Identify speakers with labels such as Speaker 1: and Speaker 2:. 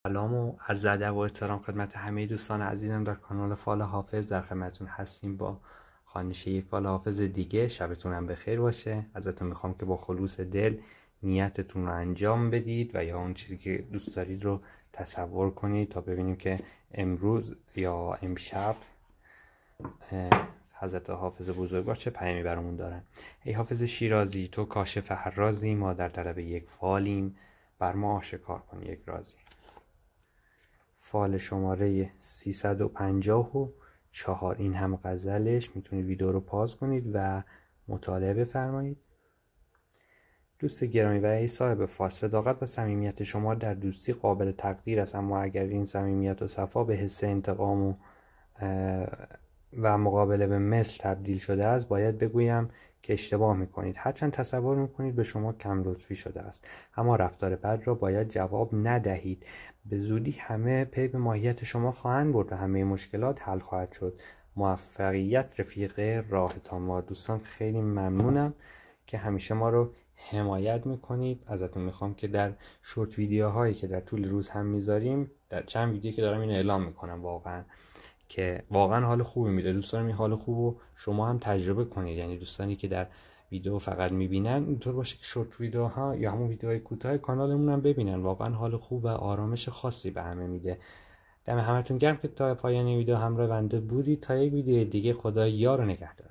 Speaker 1: سلام و عرض ادب و احترام خدمت همه دوستان عزیزم در کانال فال حافظ. در خدمتتون هستیم با خوانش یک فال حافظ دیگه. شبتون هم بخیر باشه. ازتون میخوام که با خلوص دل نیتتون رو انجام بدید و یا اون چیزی که دوست دارید رو تصور کنید تا ببینیم که امروز یا امشب حضرت حافظ بزرگوار چه پیامی برامون دارن. ای حافظ شیرازی، تو کاشف هر رازی، ما در طلب یک فالیم، بر ما آشکار کن یک رازی. فال شماره 354. این هم غزلش. میتونید ویدیو رو پاز کنید و مطالعه بفرمایید. دوست گرامی و ای صاحب فال، صداقت و صمیمیت شما در دوستی قابل تقدیر است، اما اگر این صمیمیت و صفا به حس انتقام و مقابله به مثل تبدیل شده است، باید بگویم که اشتباه میکنید. هرچند تصور میکنید به شما کم لطفی شده است، اما رفتار بد را باید جواب ندهید. به زودی همه پی به ماهیت شما خواهند برد و همه مشکلات حل خواهد شد. موفقیت رفیق راهتان. ما دوستان خیلی ممنونم که همیشه ما رو حمایت میکنید. ازتون میخوام که در شورت ویدیوهایی که در طول روز هم میذاریم، در چند ویدیو که دارم اینو اعلام میکنم که واقعا حال خوبی میده. دوستان این حال خوب رو شما هم تجربه کنید. یعنی دوستانی که در ویدیو فقط میبینن، اینطور باشه که شورت ویدیوها یا همون ویدیوهای کوتاه کانالمون هم ببینن. واقعا حال خوب و آرامش خاصی به همه میده. دم همتون گرم که تا پایان ویدیو همراه بنده بودید. تا یک ویدیو دیگه، خدا یار و نگهدار.